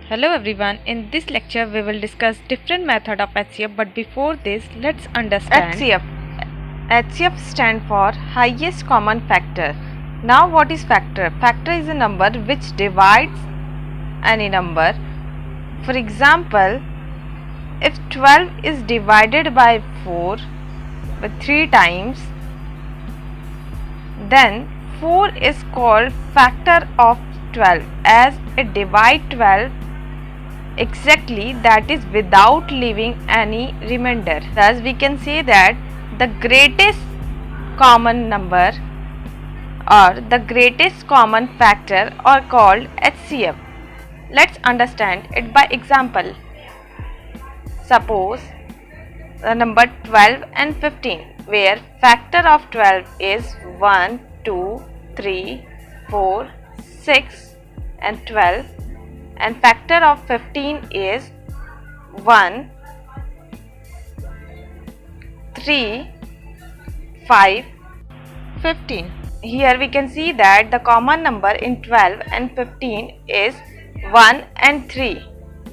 Hello everyone, in this lecture we will discuss different method of HCF, but before this let's understand HCF. HCF stand for highest common factor. Now what is factor? Factor is a number which divides any number. For example, if 12 is divided by 4 with 3 times, then 4 is called factor of 12 as it divides 12 exactly, that is without leaving any remainder. Thus we can say that the greatest common number or the greatest common factor are called HCF. Let's understand it by example. Suppose the number 12 and 15, where factor of 12 is 1, 2, 3, 4, 6 and 12, and factor of 15 is 1, 3, 5, 15. Here we can see that the common number in 12 and 15 is 1 and 3.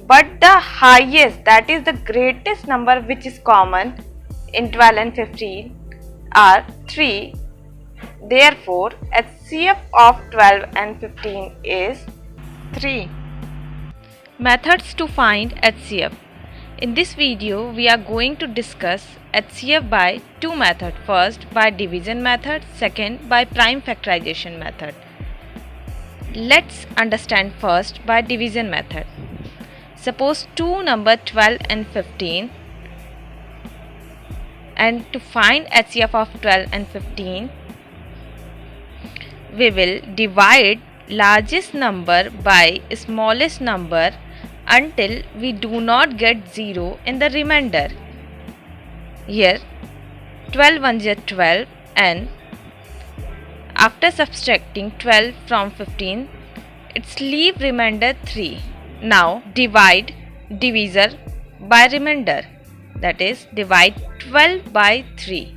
But the highest, that is the greatest number which is common in 12 and 15 are 3. Therefore, HCF of 12 and 15 is 3. methods to find HCF. In this video we are going to discuss HCF by two methods. First by division method, second by prime factorization method. Let's understand first by division method. Suppose two number 12 and 15, and to find HCF of 12 and 15 we will divide largest number by smallest number until we do not get 0 in the remainder. Here 12 ones are 12, and after subtracting 12 from 15 it's leave remainder 3. Now divide divisor by remainder, that is divide 12 by 3.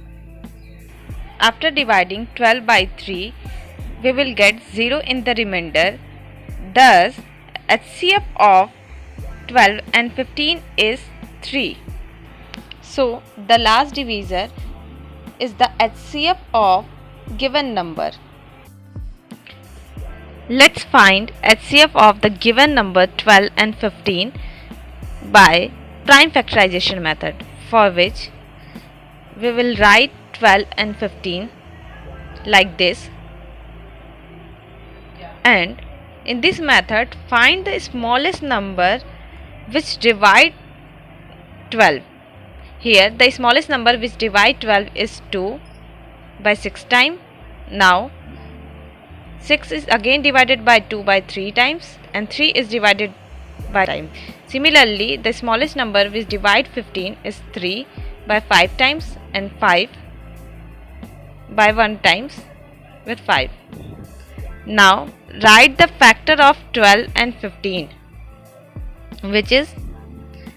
After dividing 12 by 3 we will get 0 in the remainder. Thus HCF of 12 and 15 is 3. So the last divisor is the HCF of given number. Let's find HCF of the given number 12 and 15 by prime factorization method, for which we will write 12 and 15 like this, and in this method find the smallest number which divide 12. Here the smallest number which divide 12 is 2 by 6 times. Now 6 is again divided by 2 by 3 times, and 3 is divided by time. Similarly the smallest number which divide 15 is 3 by 5 times, and 5 by 1 times with 5. Now write the factor of 12 and 15, which is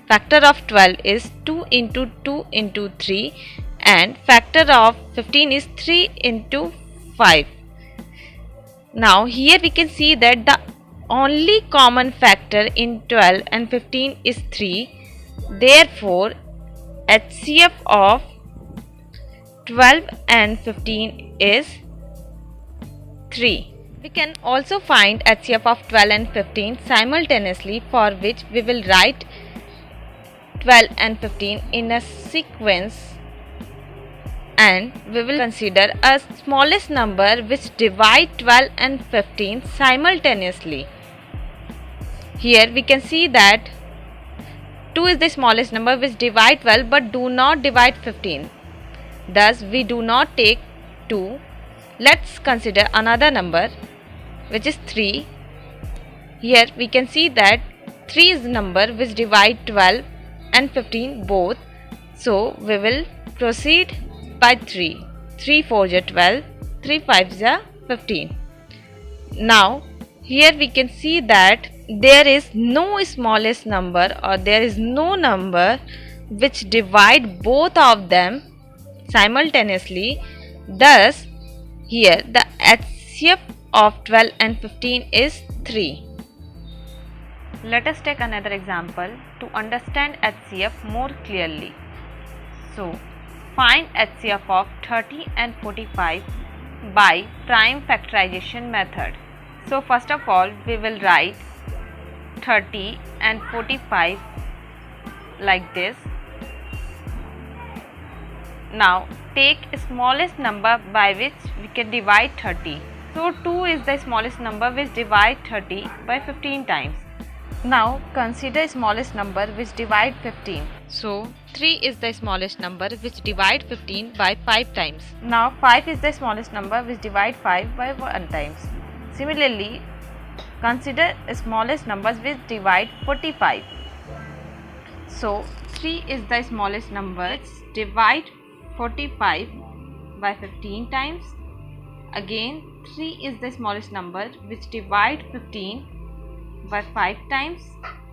factor of 12 is 2 into 2 into 3, and factor of 15 is 3 into 5. Now here we can see that the only common factor in 12 and 15 is 3. Therefore HCF of 12 and 15 is 3. We can also find HCF of 12 and 15 simultaneously, for which we will write 12 and 15 in a sequence, and we will consider a smallest number which divide 12 and 15 simultaneously. Here we can see that 2 is the smallest number which divide 12 but do not divide 15. Thus we do not take 2. Let's consider another number which is 3. Here we can see that 3 is the number which divide 12 and 15 both. So we will proceed by 3. 3 4s are 12, 3 5s are 15. Now here we can see that there is no smallest number, or there is no number which divide both of them simultaneously. Thus here the HCF of 12 and 15 is 3. Let us take another example to understand HCF more clearly. So, find HCF of 30 and 45 by prime factorization method. So, first of all, we will write 30 and 45 like this. Now, take smallest number by which we can divide 30. So, 2 is the smallest number which divide 30 by 15 times. Now, consider smallest number which divide 15. So, 3 is the smallest number which divide 15 by 5 times. Now, 5 is the smallest number which divide 5 by 1 times. Similarly, consider smallest numbers which divide 45. So, 3 is the smallest number which divide 45 by 15 times. Again, 3 is the smallest number which divide 15 by 5 times,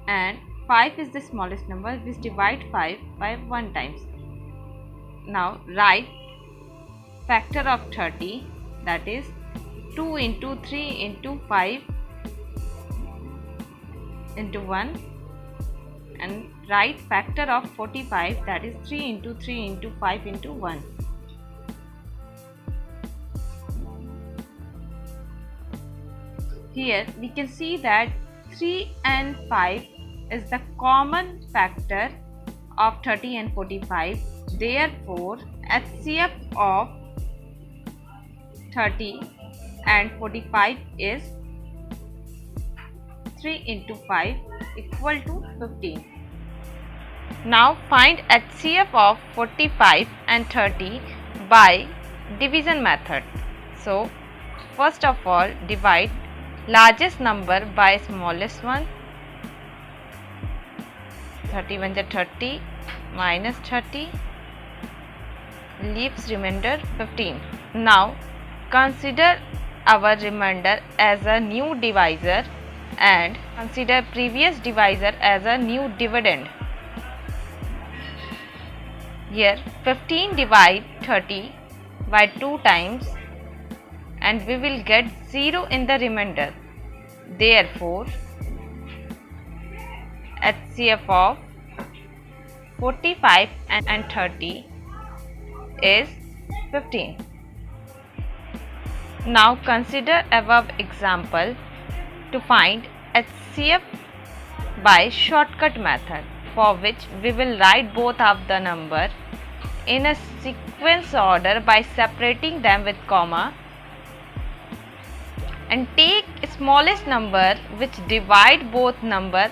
and 5 is the smallest number which divide 5 by 1 times. Now write factor of 30, that is 2 into 3 into 5 into 1, and write factor of 45, that is 3 into 3 into 5 into 1. Here we can see that 3 and 5 is the common factor of 30 and 45. Therefore, HCF of 30 and 45 is 3 into 5 equal to 15. Now find HCF of 45 and 30 by division method. So, first of all, divide largest number by smallest one. 31 is 30 minus 30 leaves remainder 15. Now consider our remainder as a new divisor and consider previous divisor as a new dividend. Here 15 divide 30 by 2 times and we will get 0 in the remainder. Therefore, HCF of 45 and 30 is 15. Now consider above example to find HCF by shortcut method, for which we will write both of the number in a sequence order by separating them with comma, and take smallest number which divide both number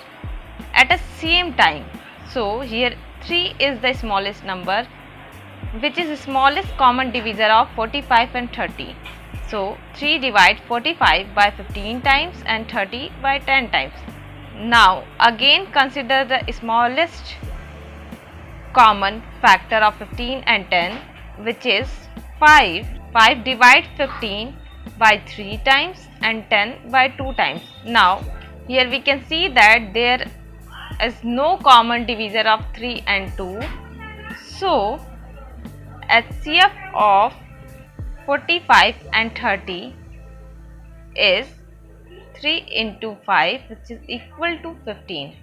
at the same time. So here 3 is the smallest number which is the smallest common divisor of 45 and 30. So 3 divide 45 by 15 times and 30 by 10 times. Now again consider the smallest common factor of 15 and 10, which is 5. 5 divide 15 by 3 times and 10 by 2 times. Now here we can see that there is no common divisor of 3 and 2. So HCF of 45 and 30 is 3 into 5, which is equal to 15.